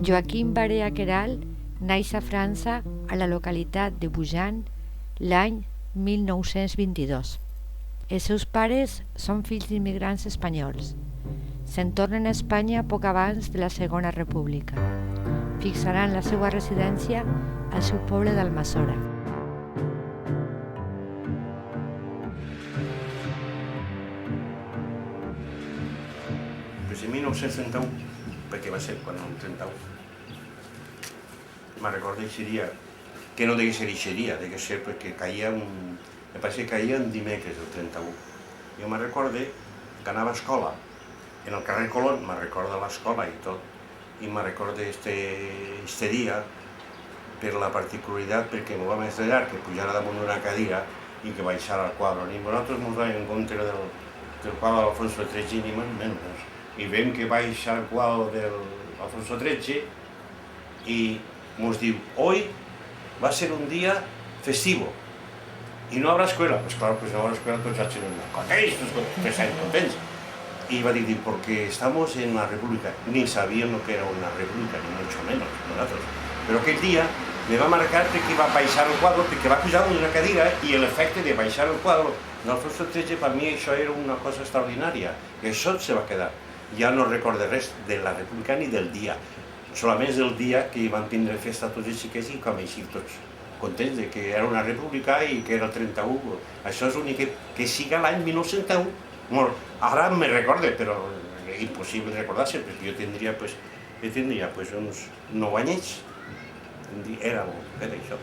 Joaquim Barea Queralt naix a França, a la localitat de Bujan, l'any 1922. Els seus pares són fills d'immigrants espanyols. Se'n tornen a Espanya poc abans de la Segona República. Fixaran la seva residència al seu poble d'Almassora. En 1931, perquè va ser quan el 31, me'n recordo aquest dia, que no degué ser aquest dia, degué ser perquè caia me parece que caia en dimecres el 31. Jo me'n recordo que anava a escola, en el carrer Colón, me'n recordo l'escola i tot, i me'n recordo este dia per la particularitat perquè m'ho vam estrellar, que pujara damunt d'una cadira i que baixara al quadre. Ni nosaltres ens vam en contra del quadre d'Alfonso XIII ni menys. I veiem que baixa el quadre d'Alfonso XIII i ens diu, hoy va ser un dia festivo y no habrá escuela. Pues claro, pues no habrá escuela, tots ja eren contents. Y va a decir, porque estamos en la república. Ni sabían lo que era una república, ni mucho menos nosotros. Pero aquell dia me va marcar que va baixar el quadre, perquè va pujar una cadira i l'efecte de baixar el quadre d'Alfonso XIII, per mi això era una cosa extraordinària, que això se va quedar. Ja no recordo res de la república ni del dia, solament el dia que van tindre festa tots els xiquets i com així tots contents de que era una república i que era el 31. Això és l'únic que siga l'any 1901. Ara me recorde, però és impossible recordar-se, perquè jo tindria uns 9 anyets. Era això.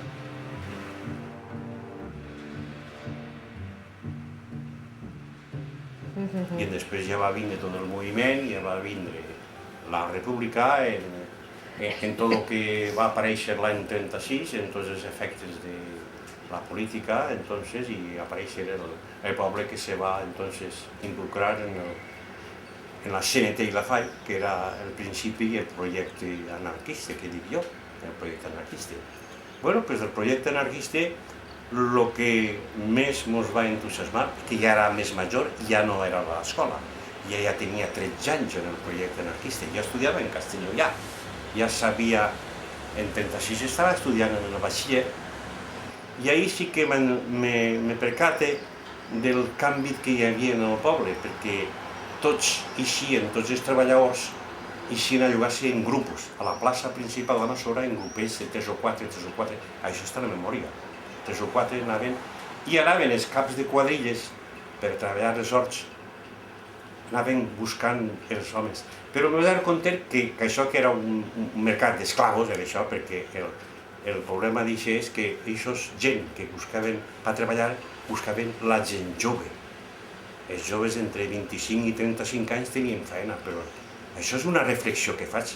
I després ja va vindre tot el moviment, ja va vindre la república en tot el que va aparèixer l'any 36, en tots els efectes de la política, i aparèixer el poble que se va involucrar en la CNT i la FAI, que era el principi i el projecte anarquista, que dic jo, el projecte anarquista. Bueno, doncs el projecte anarquista, el que més ens va entusiasmar, que ja era més major, ja no era a l'escola, ja tenia 13 anys en el projecte anarquista, ja estudiava en Castelló, ja sabia, en 36 estava estudiant en el batxiller, i ahir sí que me percate del canvi que hi havia en el poble, perquè tots eixien, tots els treballadors, eixien a llogar-se en grupos. A la plaça principal de Almassora, en grupets de 3 o 4, això està a la memòria. 3 o 4 anaven, i anaven els caps de quadrilles per treballar els horts, anaven buscant els homes. Però m'he donat compte que això que era un mercat d'esclavos, era això, perquè el problema d'això és que aquests gent que buscaven per treballar, buscaven la gent jove. Els joves entre 25 i 35 anys tenien feina, però això és una reflexió que faig.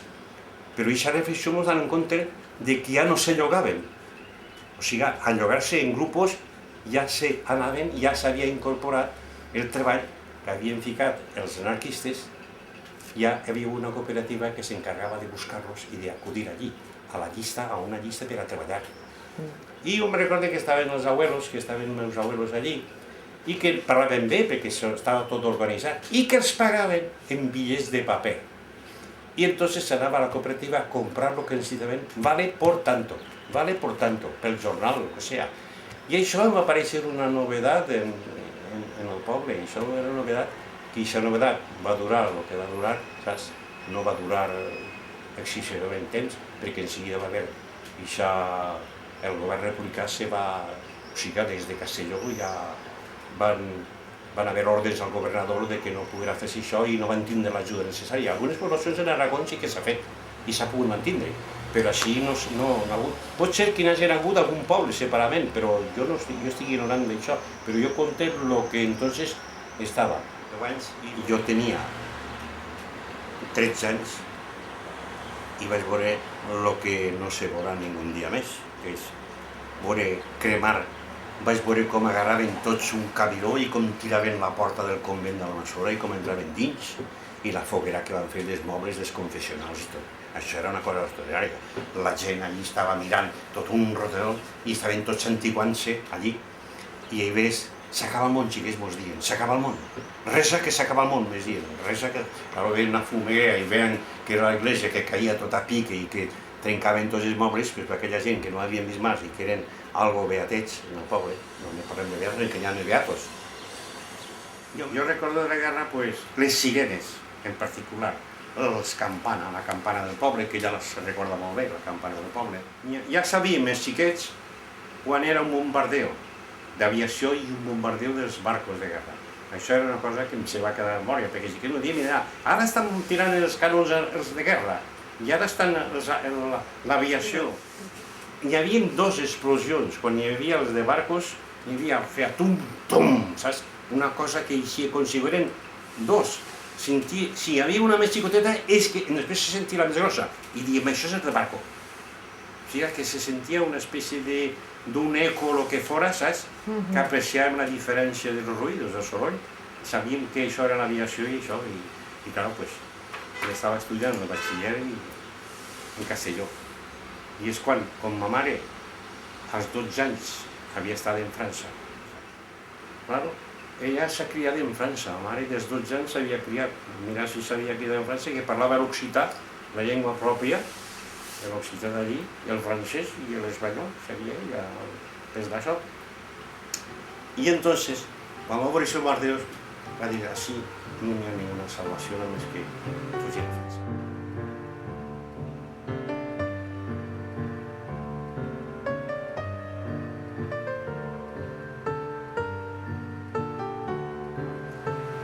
Però aquesta reflexió ens donen compte que ja no se llogaven. O sigui, al llogar-se en grupos ja s'anaven, ja s'havia incorporat el treball que havien ficat els anarquistes, ja hi havia una cooperativa que s'encarregava de buscar-los i d'acudir allí, a una llista per a treballar. I jo em recordo que estaven els abuelos, que estaven meus abuelos allí, i que parlaven bé perquè estava tot organitzat, i que els pagaven en bitllets de paper. Y entonces s'anava a la cooperativa a comprar lo que necessitaven, vale por tanto, pel jornal, lo que sea. I això em va aparèixer una novedat en el poble, i això era una novedat, que aquesta novedat va durar el que va durar, saps? No va durar excessivament temps, perquè en seguida va haver el govern republicà o sigui, des de Castelló ja van haver ordres al governador de que no poguera fer això i no van tindre l'ajuda necessària. Algunes poblacions en Aragó sí que s'ha fet i s'ha pogut mantindre, però així no ha hagut. Pot ser que n'hagi hagut algun poble separadament, però jo estic ignorant d'això, però jo conté el que entonces estava. 10 anys i jo tenia 13 anys i vaig veure el que no se veurà ningú dia més, que és veure cremar. Vaig veure com agarraven tots un cabiró i com tiraven la porta del convent d'Almassora i com entraven dins, i la foguera que van fer dels mobles, dels confessionals i tot. Això era una cosa extraordinària. La gent allí estava mirant tot un roterol i estaven tots antiguant-se allí. I hi ves s'acaba el món, xiquets, mos diuen, s'acaba el món. Resa que s'acaba el món, mos diuen. Resa que... Ara veien una fumera i veien que era l'església que caia tot a pique i que trencaven tots els mobles, però aquella gent que no havien vist més i que eren algo beatets en el poble, no me parlem de beatos, que hi ha de beatos. Jo recordo de la guerra, pues, les sirenes, en particular, els campana, la campana del poble, que ja les recorda molt bé, la campana del poble. Ja sabíem, els xiquets, quan era un bombardeo d'aviació i un bombardeo dels barcos de guerra. Això era una cosa que em se va quedar a memòria, perquè si que no diem, ara estan tirant els canons els de guerra, i ara estan l'aviació. Hi havia dues explosions, quan hi havia els de barcos, hi havia, feia tum-tum, saps? Una cosa que eixia com si eren dos. Si hi havia una més xicoteta, és que després se sentia la més grossa, i diem, això és el de barco. O sigui, que se sentia una espècie d'un eco o el que fora, saps? Que apreciàvem la diferència dels ruïdos, del soroll. Sabíem que això era l'aviació i això, i clar, pues, estava estudiant el batxiller en Castelló. I és quan, com ma mare, als 12 anys, havia estat en França. Claro, ella s'ha criat en França, la mare dels 12 anys s'havia criat. Mira si s'havia criat en França, que parlava l'occità, la llengua pròpia, l'occità d'allí, i el francès i l'espanyol, sabia ella, des d'això. I entonces, quan va veure els bombardeos, va dir, així no hi ha ninguna salvació només que fugir a França.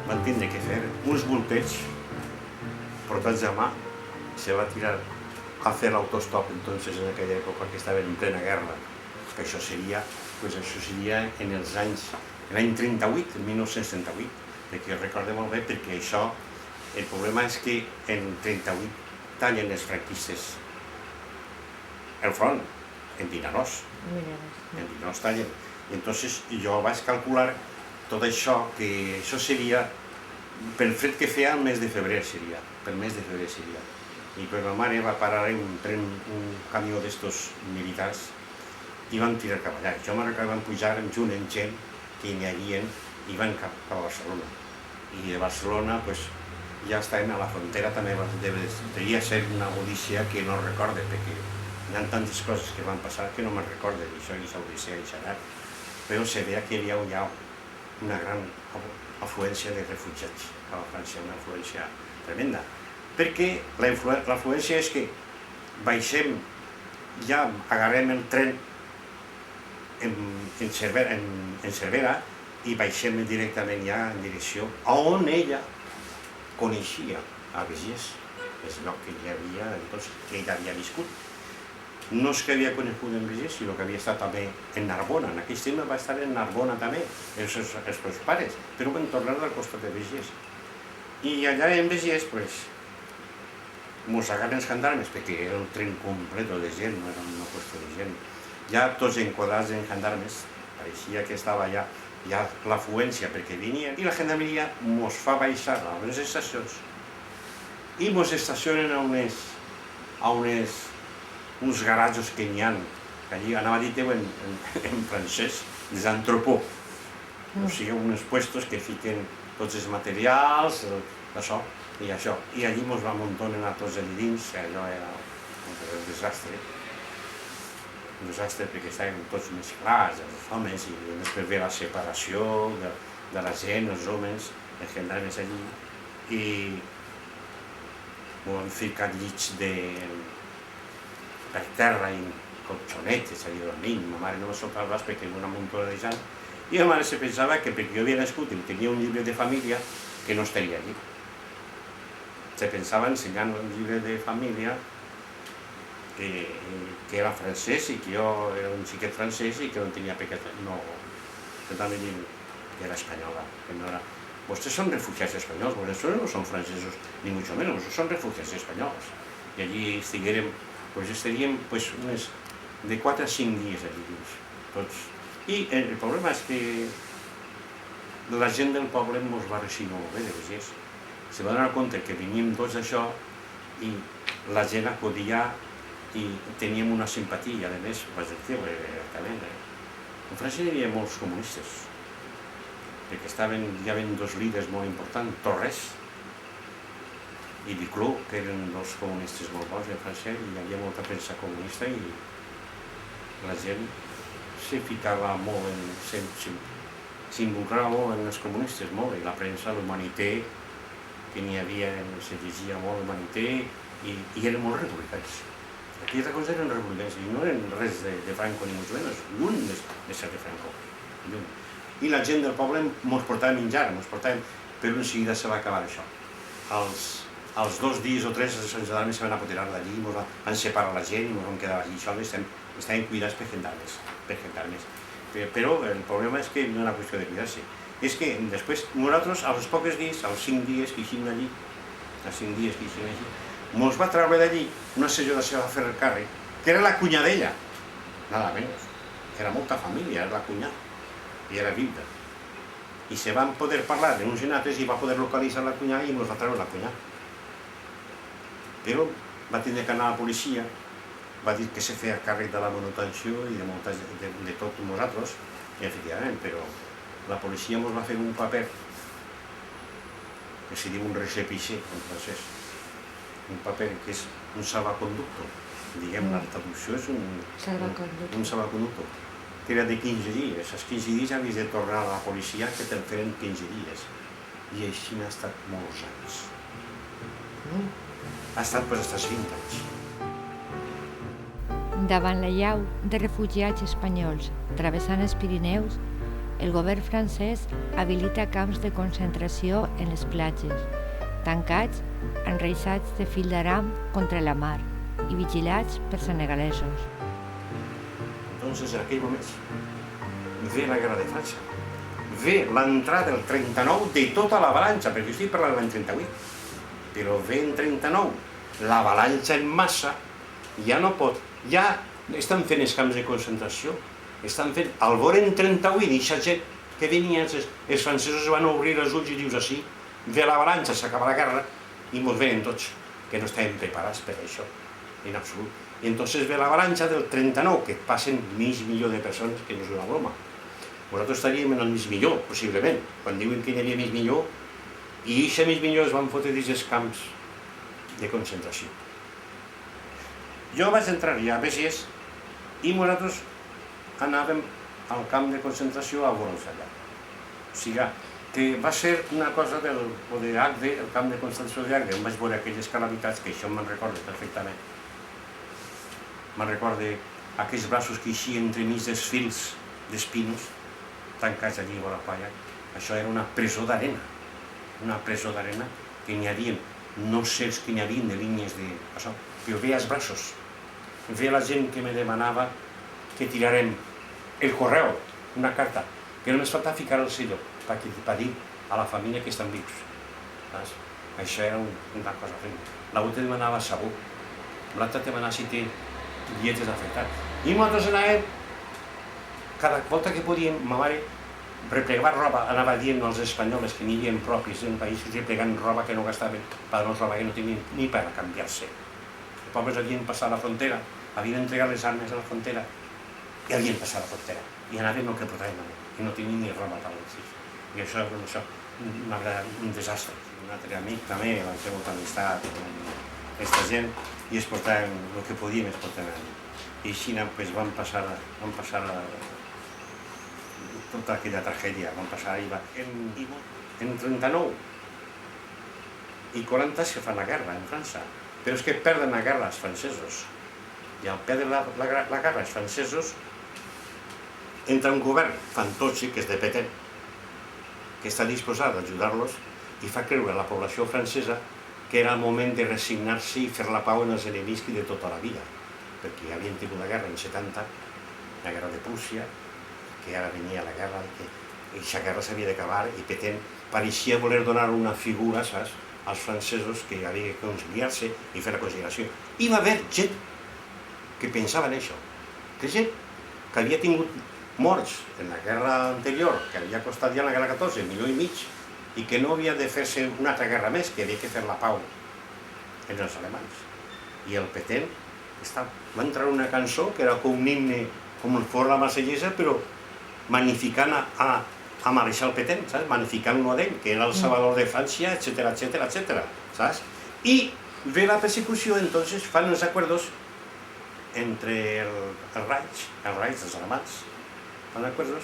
Van tindre que fer uns volteig portats a mà, se va tirar a fer l'autostop entonces en aquella època que estava en plena guerra, que això seria en els anys, l'any 38, en 1938, perquè jo recordo molt bé perquè això, el problema és que en 38 tallen els franquistes el front, en Vinaròs tallen, i entonces jo vaig calcular tot això, que això seria pel fred que feia el mes de febrer seria, i per ma mare va parar un camió d'estos militars i van tirar cap allà. Jo me'n recordo que van pujar junt amb gent que hi havia i van cap a Barcelona. I de Barcelona ja estàvem a la frontera, també devia ser una odissea que no recorde, perquè hi ha tantes coses que van passar que no me'n recorde d'això, i odissea i xarat. Però se veia que hi havia una gran afluència de refugiats a la França, una afluència tremenda. Perquè l'afluència és que baixem, ja agarrem el tren en Cervera i baixem directament ja en direcció a on ella coneixia a Besiers, és el lloc que hi havia, que ella havia viscut. No és que havia conegut en Besiers, sinó que havia estat també en Narbona. En aquell temps va estar en Narbona també, els seus pares, però van tornar al costat de Besiers. I allà en Besiers, mos agarren els gendarmes, perquè era un tren complet de gent, no era una qüestió de gent. Ja tots enquadrats en gendarmes, pareixia que estava ja l'afluència perquè venien, i la gendarmeria mos fa baixar a unes estacions i mos estacionen a uns garatges que n'hi ha, que allí anava dit en francès, des entrepôts, o sigui, uns puestos que fiquen tots els materials, això, i allí mos va amuntonen a tots allà dins, allò era un desastre, perquè estàvem tots mesclats, els homes, i després ve la separació de la gent, els homes, els gendarmes allí, i m'ho han ficat llits per terra i colxonetes, allà dormint. Ma mare no me soltava el braç perquè era una muntona de gent, i ma mare se pensava que perquè jo havia nascut i tenia un llibre de família, que no estaria allí. Se pensava ensenyant un llibre de família que era francès i que jo era un xiquet francès i que no tenia pecat. No, jo també dic que era espanyola, que no era... Vostès són refugiats espanyols, vostès no són francesos, ni mucho menos, vostès són refugiats espanyols. I allí estaríem unes de 4 a 5 dies allí dins, tots. I el problema és que la gent del poble ens va reeixir molt bé de Besiers. Se va donar compte que veníem tots d'això i la gent acudia i teníem una simpatia, a més, vaig dir, directament. En França hi havia molts comunistes, perquè hi havia dos líders molt importants, Torres i Duclos, que eren dos comunistes molt bons en França, i hi havia molta premsa comunista i la gent se ficava molt s'involucrava molt en els comunistes, molt, i la premsa, l'Humanité, que n'hi havia, se llegia molt l'Humanité, i eren molt republicans. Aquelles coses eren republicans, i no eren res de Franco ni molt menys, lluny de ser de Franco, lluny. I la gent del poble mos portava menjar, però enseguida se va acabar això. Als 2 dies o 3 els gendarmes se van apoderar d'allí, ens van separar la gent i ens vam quedar allí. Això estàvem cuidats per gendarmes. Però el problema és que no era qüestió de cuidar-se. És que després, nosaltres, als pocs dies, als 5 dies que eixim allí, ens va treure d'allí una senyora que se va fer el càrrec, que era la cunyadella, nada menys. Era molta família, era la cunyada, i era viuda. I se van poder parlar d'uns i altres i va poder localitzar la cunyada i ens va treure la cunyada. Però va tenir que anar a la policia, va dir que se feia càrrec de la manutenció i de tot nosaltres, i efectivament, però la policia ens va fer un paper que se diu un récépissé en francès, un paper que és un salvaconducto, diguem, la traducció és un salvaconducto, que era de 15 dies. Els 15 dies havies de tornar a la policia que te'n feren 15 dies. I així n'ha estat molts anys. Ha estat per estar 20 anys. Davant la llau de refugiats espanyols travessant els Pirineus, el govern francès habilita camps de concentració en les platges, tancats, enreixats de fil d'aram contra la mar i vigilats per senegalesos. Entonces, en aquell moment, ve la guerra de França, ve l'entrada del 39 de tota l'avalanxa, perquè jo estic parlant de l'any 38, però ve en 39, l'avalanxa en massa, ja no pot, ja estan fent els camps de concentració, estan fent, al veure en 38, aquesta gent que venia, els francesos van obrir els ulls i dius així, ve l'avalanxa, s'acaba la guerra, i ens venen tots, que no estàvem preparats per això, en absolut. I entonces ve l'avalanxa del 39, que passen mig milió de persones, que no és una broma. Nosaltres estaríem en el mig milió, possiblement, quan diuen que hi havia mig milió, i aquest mig milió es van fotre dins els camps de concentració. Jo vaig entrar ja a Besiers i nosaltres anàvem al camp de concentració a veure'ls allà. O sigui, que va ser una cosa d'Agde, el camp de concentració d'Agde, on vaig veure aquelles calamitats, que això me'n recordo perfectament. Me'n recordo aquells braços que eixien entremig dels fils d'espinos, tancats allí a la playa. Això era una presó d'arena, que n'hi havia, no sé els que n'hi havia de línies d'això, però veia els braços, veia la gent que me demanava que tirarem el correu, una carta, que només faltava ficar el sello, per dir a la família que estan vius. Això era una cosa fent. L'altre demanava sabó, l'altre demanava si té dietes afectats. I nosaltres anàvem, cada volta que podíem, ma mare replegava roba, anava dient als espanyols que n'hi havia propis en països replegant roba que no gastaven, per no roba que no tenien ni per canviar-se. Els pobres havien passat la frontera, havien entregat les armes a la frontera i havien passat la frontera. I anaven el que portaven, i no tenien ni roba tal vegada. I això era un desastre. Un altre amic també, van fer molta amistat amb aquesta gent i es portaven el que podien, es portaven. I així van passar tota aquella tragèdia, van passar en 39 i 40 se fan la guerra en França, però és que perden la guerra els francesos, i al perdre la guerra els francesos entra un govern fantoche, que és de Pétain, que està disposat a ajudar-los i fa creure a la població francesa que era el moment de resignar-se i fer la pau en els enemics de tota la vida, perquè havien tingut la guerra en 70, la guerra de Prússia, que ara venia la guerra, que aquesta guerra s'havia d'acabar i Pétain pareixia voler donar una figura, saps, als francesos que havia de conciliar-se i fer la conciliació. I va haver gent que pensava en això, que gent que havia tingut morts en la guerra anterior, que havia costat ja en la guerra 14, $1,5 milió, i que no havia de fer-se una altra guerra més, que havia de fer la pau entre els alemanys. I el Pétain va entrar una cançó que era com un himne, com fos la marsellesa, però magnificant a Marechal Petain, saps? Magnificant-lo a ell, que era el salvador de Francia, etcétera, etcétera, etcétera, ¿sabes? Y ve la persecució, entonces fan els acuerdos entre el Reich, els alemans, fan acuerdos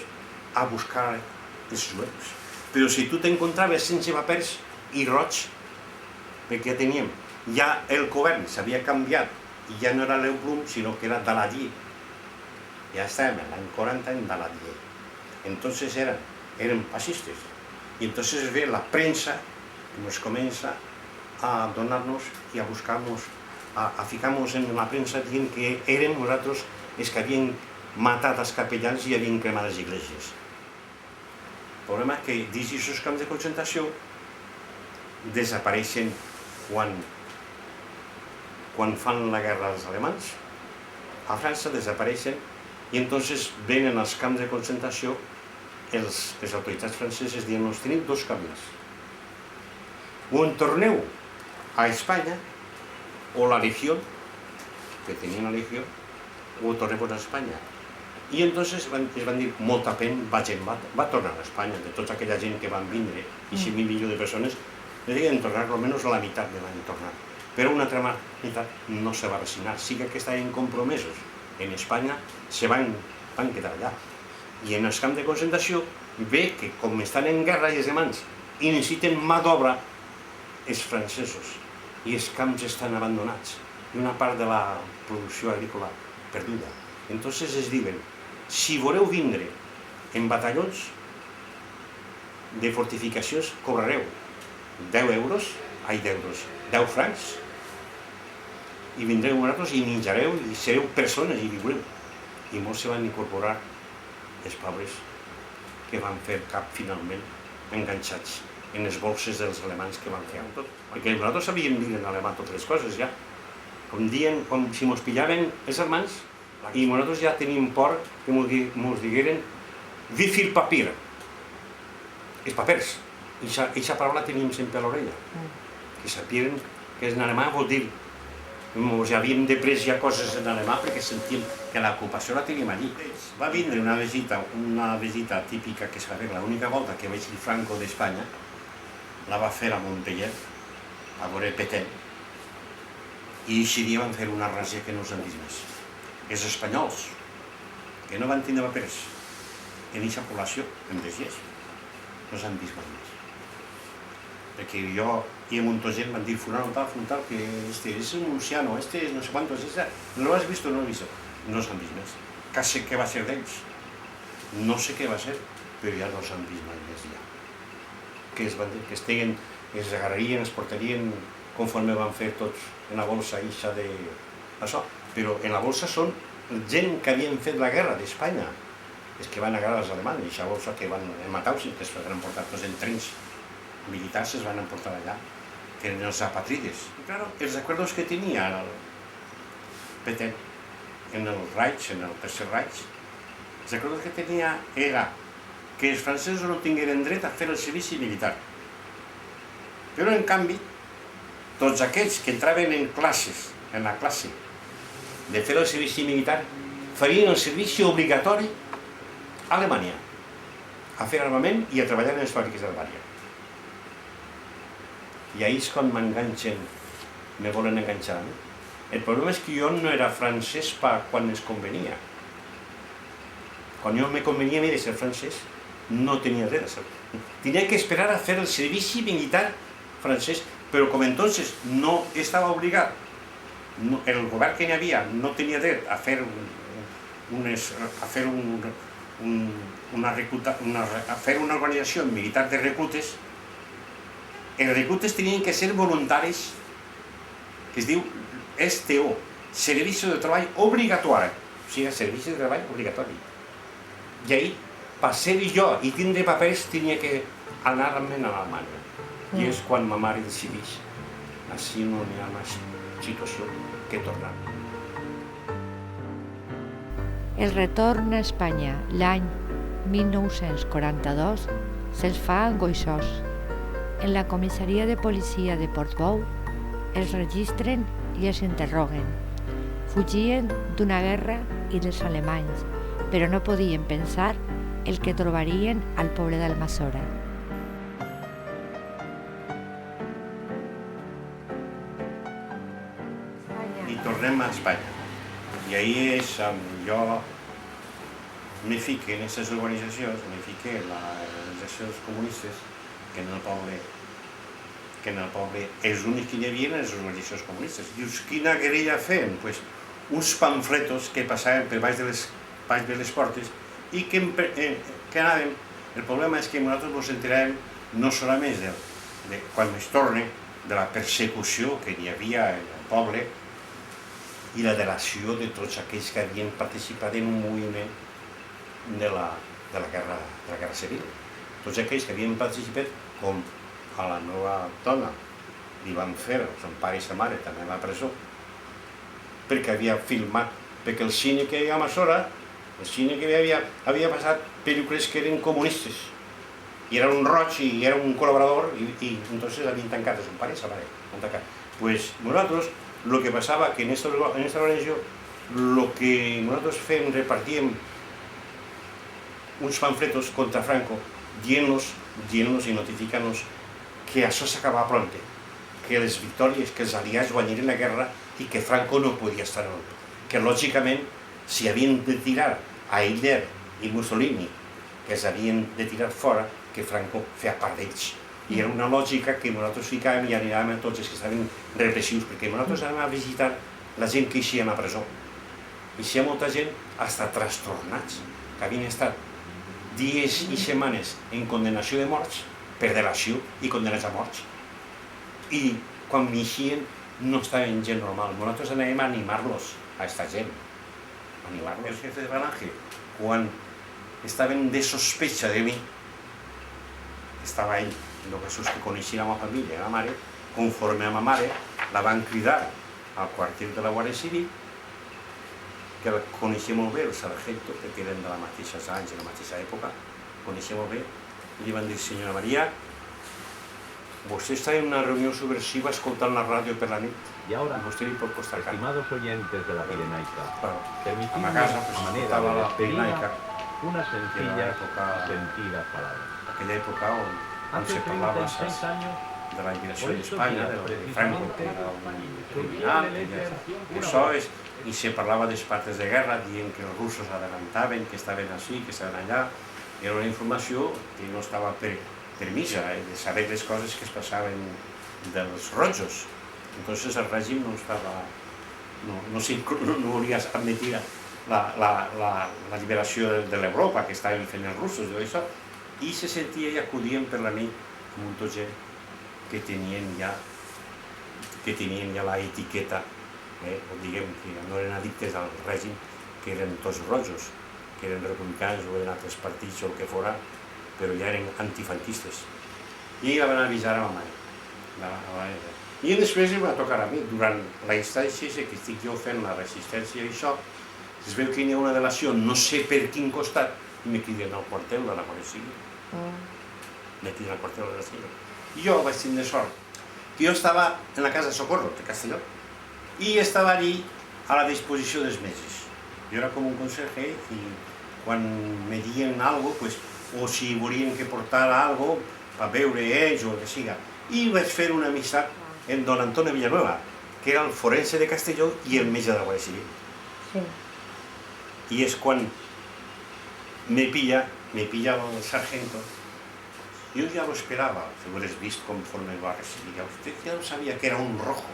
a buscar els jueus. Però si tu t'encontraves sense papers i roig, perquè ja teníem, ja el govern s'havia canviat i ja no era Leo Blum, sinó que era Daladier. Ja estàvem en l'any 40 en Daladier. Entonces eren fascistes. Y entonces ve la prensa que nos comienza a donar-nos i a buscar-nos, a ficar-nos en la premsa dient que érem nosaltres els que havien matat els capellans i havien cremat les esglésies. El problema és que dins d'aquests camps de concentració desapareixen quan fan la guerra als alemans, a França desapareixen i entonces venen als camps de concentració les autoritats franceses dient nos tenim dos camins. O en torneu a Espanya, o la Legió, que tenien la Legió, o tornem a Espanya. I entonces es van dir, molta pena, va tornar a Espanya, de tota aquella gent que van vindre, i 5.000 milions de persones, deien tornar almenys a la meitat de l'any tornar. Però una altra meitat no se va resignar, sí que estaven compromesos en Espanya, se van quedar allà. I en el camp de concentració ve que com estan en guerra els alemans i necessiten mà d'obra els francesos i els camps estan abandonats i una part de la producció agrícola perduda. Entonces es diuen, si voleu vindre en batallons de fortificacions cobrareu 10 francs i vindreu vosaltres i menjareu i sereu persones i viureu. I molts se van incorporar els pobres que van fer cap finalment enganxats en les bolses dels alemans que van fer amb tot. Perquè nosaltres sabíem dir en alemà totes les coses ja. Com si mos pillaven els alemans i nosaltres ja teníem por que mos digueren wie viel Papier, els papers. I aquesta paraula teníem sempre a l'orella. Que sapien que en alemà vol dir ens havíem de pres ja coses en alemà perquè sentíem que l'ocupació la teníem allí. Va vindre una visita típica que es va fer, l'única volta que vaig dir Franco d'Espanya, la va fer a Montpellier, a veure Petain, i aquest dia van fer una ràsia que no s'han vist més. Els espanyols, que no van tindre papers en aquesta població, en Besiers, no s'han vist mai més. Perquè jo i un muntó de gent van dir fulano tal, que este es un anciano, este es no sé cuántos, ¿no lo has visto o no lo has visto? No s'han vist més. Que sé què va ser d'ells. No sé què va ser, però ja no s'han vist mai més ja. Que es van dir, que es agarrarien, es portarien conforme van fer tots en la bolsa ixa de això. Però en la bolsa són gent que havien fet la guerra d'Espanya, els que van agarrar els alemanys, aquesta bolsa que van matar-los i que es van emportar tots en trens militars, es van emportar allà, que eren els apatrides. I clar, els acords que tenia el Petain en el Reich, en el Tercer Reich, els acords que tenia era que els francesos no tingueren dret a fer el servici militar. Però, en canvi, tots aquells que entraven en la classe de fer el servici militar, farien el servici obligatori a Alemanya, a fer armament i a treballar en les fàbriques d'Alemanya. I ahir és quan m'enganxen, me volen enganxar. El problema és que jo no era francès quan es convenia. Quan jo me convenia a mi de ser francès, no tenia dret a ser. Tenia que esperar a fer el servici militar francès, però com entonces no estava obligat, el govern que hi havia no tenia dret a fer una organització militar de reclutes. Els reclutes tenien que ser voluntaris, que es diu STO, Servicio de Treball Obligatori, o sigui, Servici de Treball Obligatori. I ahir, per ser jo i tindre papers, tenia que anar-me'n a Alemanya. I és quan ma mare decideix, així no hi ha més situació que tornar. El retorn a Espanya l'any 1942 se'ls fa angoixós. En la comissaria de policia de Portbou els registren i els interroguen. Fugien d'una guerra i dels alemanys, però no podien pensar el que trobarien al poble d'Almassora. I tornem a Espanya. I ahir és jo me fiqué en aquestes organitzacions, me fiqué en les organitzacions comunistes, que en el poble és l'únic que hi havia en les organitzacions comunistes. Dius, quina guerrilla feien? Pues uns pamfletos que passaven per baix de les portes i que anàvem. El problema és que nosaltres ens enteràvem no solament de quan es torna, de la persecució que hi havia en el poble i la delació de tots aquells que havien participat en un moviment de la guerra civil. Tots aquells que havien participat, com a la meva dona li van fer, son pare i sa mare també a la presó, perquè havia filmat, perquè el cine que hi havia a Almassora, el cine que havia passat pel·lícules que eren comunistes, i era un roig i era un col·laborador, i entonces havien tancat a son pare i sa mare. Pues nosaltres, el que passava que en esta organització, el que nosaltres fem, repartíem uns pamfletos contra Franco, dient-nos i notificant-nos que això s'acabava pronte, que les victòries, que els aliats guanyarien la guerra i que Franco no podia estar en el poder. Que lògicament, si havien de tirar a Hitler i Mussolini, que s'havien de tirar fora, que Franco feia part d'ells. I era una lògica que nosaltres ficàvem i aniràvem a tots els que estaven repressius, perquè nosaltres anàvem a visitar la gent que eixia a la presó. Eixia molta gent hasta trastornats, que havien estat dies i setmanes en condenació de morts per delació i condenats a morts. I quan m'eixien no estaven gent normal. Nosaltres anàvem a animar-los, a esta gent. Animar-los. El jefe de Falange, quan estaven de sospecha de mi, estava ell, el que és que coneixia la meva família, la mare, conforme a ma mare, la van cridar al quartel de la Guàrdia Civil, que la coneixia molt bé, el sargento, perquè eren de la mateixa anys, de la mateixa època, coneixia molt bé, i li van dir, senyora Maria, vostè està en una reunió subversiva escoltant la ràdio per la nit, y ahora, vostè li pot costar car. estimados oyentes de la Pirenaica, A ma casa estava la Pirenaica, unas sencillas y sentidas palabras. aquella època on se parlava de la liberació d'Espanya, de Franco, que era un criminal, que això és, i se parlava de partes de guerra, dient que els russos adelantaven, que estaven així, que estaven allà. Era una informació que no estava permisa, de saber les coses que es passaven dels rojos. Entonces el règim no volia admetir la liberació de l'Europa que estaven fent els russos, i se sentia i acudien per la nit molta gent que tenien ja la etiqueta, diguem que no eren addictes al règim, que eren tots rojos, que eren republicans o eren altres partits o el que fora, però ja eren antifranquistes. I la van avisar a ma mare. I després em va tocar a mi, durant la instància que estic jo fent la resistència i això, es veu que hi ha una delació, no sé per quin costat, i me criden al quartel de la Guàrdia Civil. Me criden al quartel de la Guàrdia Civil. I jo vaig tindre sort, que jo estava en la casa de Socorro, de Castelló, i estava allí a la disposició dels metges. Jo era com un conseller i quan me dien alguna cosa, o si volien que portara alguna cosa per veure ells o el que siga. I vaig fer una amistat amb don Antonio Villanueva, que era el forense de Castelló i el metge de la Guàrdia Civil. Sí. I és quan me pillava el sargento. Yo ya lo esperaba, si hubieras visto conforme lo ha recibido. Usted ya lo sabía que era un rojo.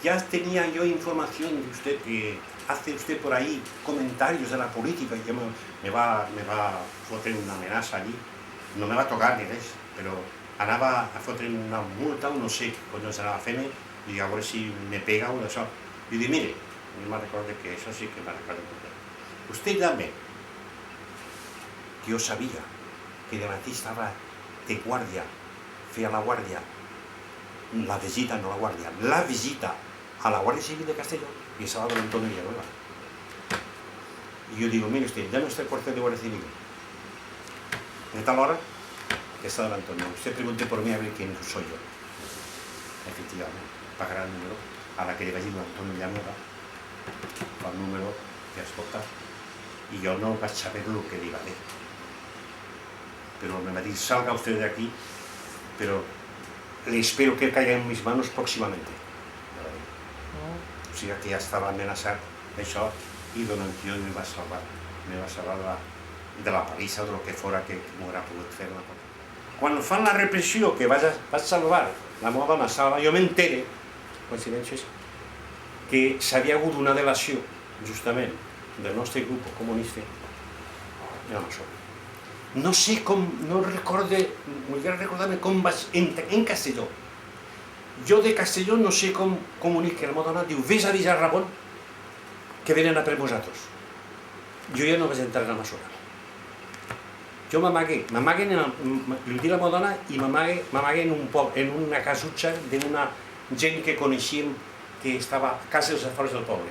Ya tenía yo información de usted que hace usted por ahí comentarios de la política y que me va a fotre una amenaza allí. No me va a tocar ni res, però anava a fotre una multa o no sé quan ens anava fent i a veure si me pega o d'això. I dic, mire, no me recordo que això sí que me recordo. Usted dame, que jo sabia que de matí estava de guàrdia, feia la guàrdia, la visita, no la guàrdia, la visita a la Guàrdia Civil de Castelló y estaba don Antonio Villanueva. Y yo digo, mire usted, ya no está el cuartel de Guàrdia Civil. De tal hora que está don Antonio. Usted pregunte por mí a ver quién soy yo. Efectivamente, pagará el número a la que le va a dir don Antonio Villanueva, el número que ha escoltat. I jo no vaig saber el que li va dir. pero me va a decir, salga usted de aquí, pero le espero que caiga en mis manos próximamente. O sigui que ja estava amenaçat d'això i don Antío me va salvar de la paliza o de lo que fora que m'haurà pogut fer una cosa. Quan fan la repressió que vaig salvar la meva dona, jo m'entere, coincidències, que s'havia hagut una delació, justament, del nostre grup comunista de la Masó. No sé com, no recorde, m'hauria recordar-me com vaig, en Castelló. Jo de Castelló no sé com comunica la meva dona, diu, vés a avisar a Ramon que venen a per vosaltres. Jo ja no vaig entrar a la Masó. Jo m'amagué, li dic a la meva dona i m'amagué en una casutxa d'una gent que coneixíem que estava a casa dels afores del poble.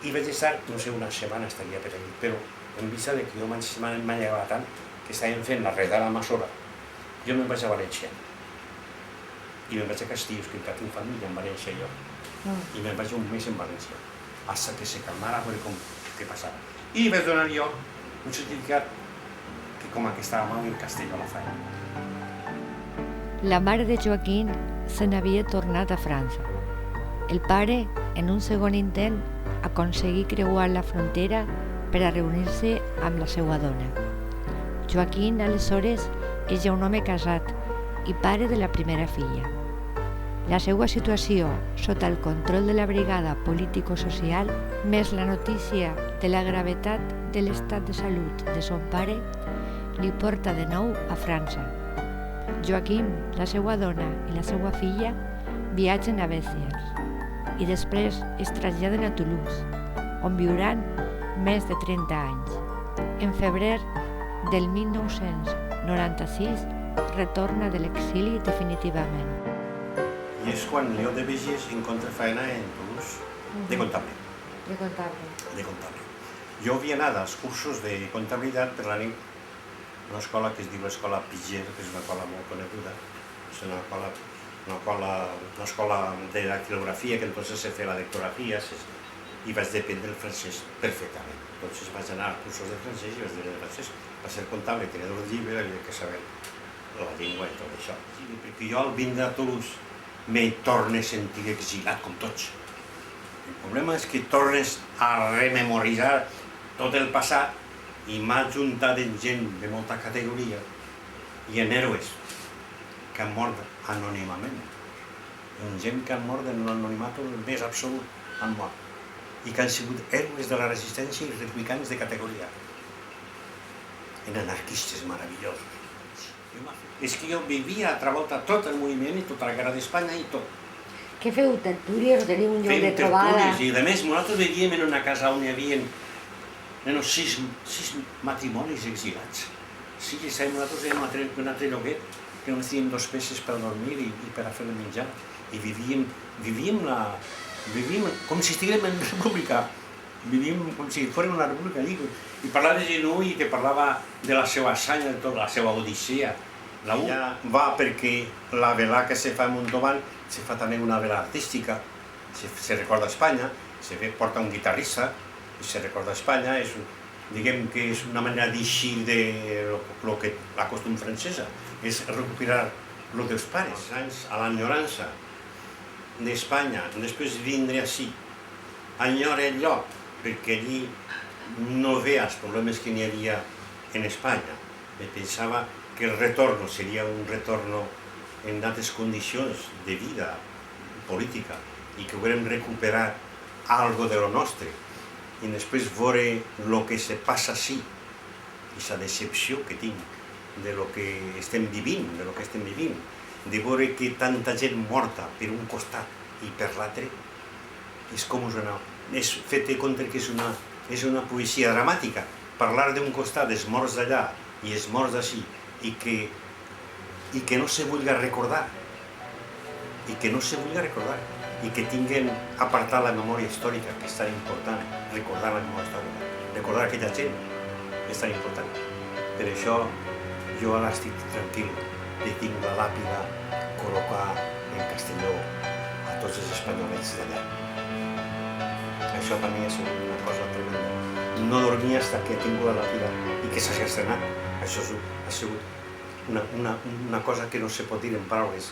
I vaig estar, no sé, una setmana estaria per allí, però en vista que jo m'enllagava tant que estàvem fent la redada a Masora, jo me'n vaig a València. I me'n vaig a Castillos, que encara tinc família en València jo. I me'n vaig un mes en València, fins que se calmara a veure què passava. I vaig donar jo un certificat que com que estava mal en Castelló la feina. La mare de Joaquín se n'havia tornat a França. El pare, en un segon intent, aconseguí creuar la frontera per a reunir-se amb la seva dona. Joaquín, aleshores, és ja un home casat i pare de la primera filla. La seva situació sota el control de la brigada político-social, més la notícia de la gravetat de l'estat de salut de son pare, li porta de nou a França. Joaquim, la seva dona i la seva filla viatgen a Béziers i després es traslladen a Toulouse, on viuran més de 30 anys. En febrer del 1996 retorna de l'exili definitivament. I és quan Leó de Béziers encontra feina en Toulouse, de comptable. De comptable. De comptable. Jo havia anat als cursos de comptabilitat per la nit, una escola que es diu l'Escola Piger, que és una escola molt coneguda, és una escola de dactilografia, que entonces se feia la dactilografia, i vaig dependre el francès perfectament. Entonces vaig anar a cursos de francès i vaig dir el francès. Va ser comptable, tenedor de llibre, havia que saber la llengua i tot això. Perquè jo al vindre a Toulouse me torne a sentir exilat com tots. El problema és que tornes a rememoritzar tot el passat i m'ha juntat en gent de molta categoria i en héroes que han mort anònimament. En gent que han mort en l'anonimat més absolut, han mort. I que han sigut héroes de la resistència i republicans de categoria. En anarquistes meravellosos. És que jo vivia a Travolta tot el moviment i tota la guerra d'Espanya i tot. Què feu, tertúlies o teniu un lloc de Fem trobada? tertúlies i a més nosaltres vivíem en una casa on hi havia sis matrimonis exilats. Sí, nosaltres érem un altre lloguet que només teníem 2 peces per dormir i per a fer el menjar. I vivíem com si estiguéssim en república. Vivíem com si fórem una república allí. I parlava de gent i que parlava de la seva hassanya, de la seva odissea. Ella va perquè la vela que se fa en Montauban se fa també una vela artística, se recorda Espanya, se porta un guitarrista i se recorda Espanya, diguem que és una manera d'eixir de la costum francesa, és recuperar el dels pares. A l'enyorança d'Espanya, després vindre així, enyora el lloc, perquè allí no veia els problemes que n'hi havia en Espanya. Pensava que el retorno seria un retorno en altres condicions de vida política i que haurem recuperat algo de lo nostre i després veure el que se passa així, aquesta decepció que tinc de lo que estem vivint, de veure que tanta gent morta per un costat i per l'altre, és com és fet de compte que és una poesia dramàtica, parlar d'un costat dels morts d'allà i els morts d'ací i que no se vulgui recordar, i que tinguem apartat la memòria històrica, que és tan important, recordar la memòria històrica, recordar aquella gent, és tan important. Per això jo ara estic tranquil de tinc la làpida col·locar en Castelló a tots els espanyolets d'allà. Això per mi és una cosa tremenda. No dormia fins que he tingut la làpida i que s'hagi estrenat. Això ha sigut una cosa que no se pot dir en paraules.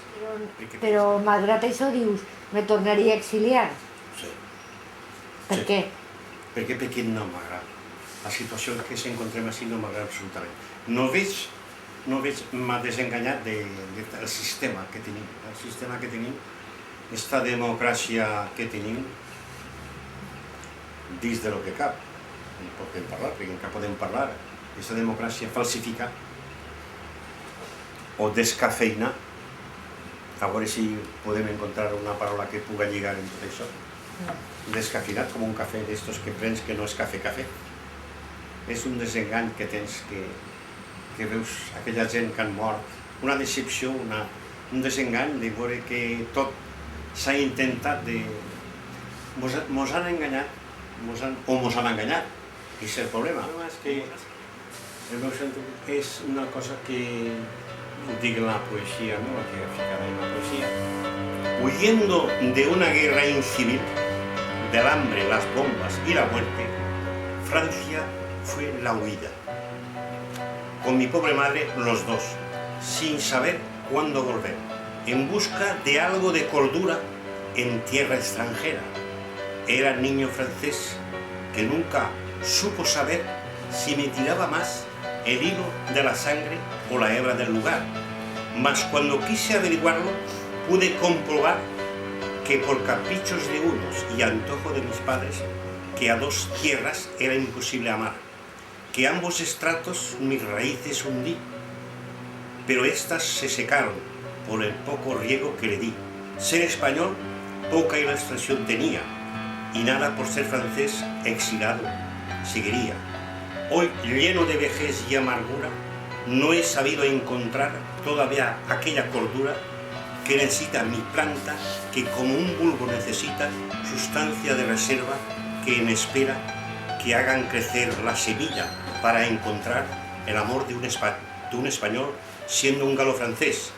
Però malgrat això dius, me tornaria a exiliar. Sí. Per Sí. què? Perquè no m'agrada. La situació en què ens encontrem així no m'agrada absolutament. No veig, m'ha desenganyat del sistema que tenim. El sistema que tenim, aquesta democràcia que tenim, dins de lo que cap. No podem parlar, perquè encara podem parlar. Aquesta democràcia falsifica o descafeïna, a veure si podem encontrar una paraula que pugui lligar en tot això. Descafeinat, com un cafè d'estos que prens que no és cafè. És un desengany que tens, que veus aquella gent que han mort, una decepció, un desengany de veure que tot s'ha intentat de... Mos han enganyat, mos han enganyat, i és el problema. És que el meu sentiment és una cosa que ho dic en la poesía, ¿no? Que ficará en la poesía. Huyendo de una guerra incivil, del hambre, las bombas y la muerte, Francia fue la huida. Con mi pobre madre, los dos, sin saber cuándo volver, en busca de algo de cordura en tierra extranjera. Era niño francés que nunca supo saber si me tiraba más el hilo de la sangre o la hebra del lugar, mas cuando quise averiguarlo pude comprobar que por caprichos de unos y antojo de mis padres, que a dos tierras era imposible amar, que ambos estratos mis raíces hundí, pero estas se secaron por el poco riego que le di. Ser español poca ilustración tenía, y nada por ser francés exilado seguiría. Hoy, lleno de vejez y amargura, no he sabido encontrar todavía aquella cordura que necesita mi planta, que como un bulbo necesita sustancia de reserva, que en espera que hagan crecer la semilla para encontrar el amor de un español siendo un galo francés,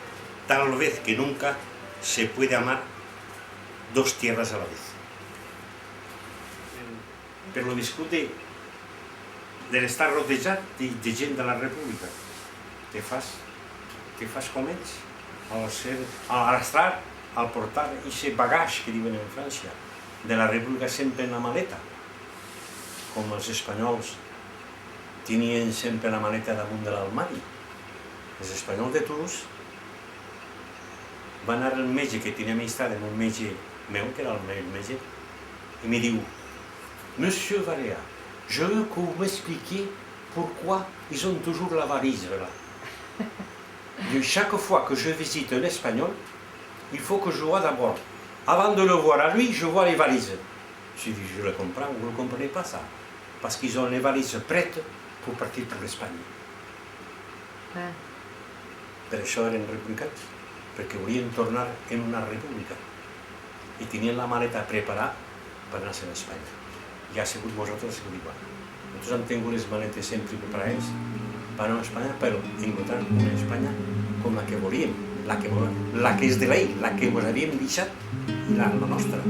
tal vez que nunca se puede amar dos tierras a la vez. Per lo viscut de l'estar rodejat de gent de la República, te fas com ells, al estar, al portar aquest bagatge que diuen en França, de la República sempre en la maleta, com els espanyols tenien sempre la maleta damunt de l'armari. Els espanyols de Toulouse van anar al metge, que tenia amistat amb un metge meu, que era el meu metge, i me diu: Monsieur Valéa, je veux que vous m'expliquiez pourquoi ils ont toujours la valise là. Chaque fois que je visite un Espagnol, il faut que je vois d'abord, avant de le voir à lui, je vois les valises. Je dis, je le comprends, vous ne comprenez pas ça, parce qu'ils ont les valises prêtes pour partir pour l'Espagne. Per això eren republicans, perquè volien tornar en una república i tenien la maleta preparada per anar-se'n a Espanya. Ja ha sigut vosaltres, ha sigut igual. Nosaltres hem tingut les maletes sempre preparades per anar a Espanya, però encontrar una Espanya com la que volíem, la que és de l'ell, la que ens havíem deixat, i la nostra.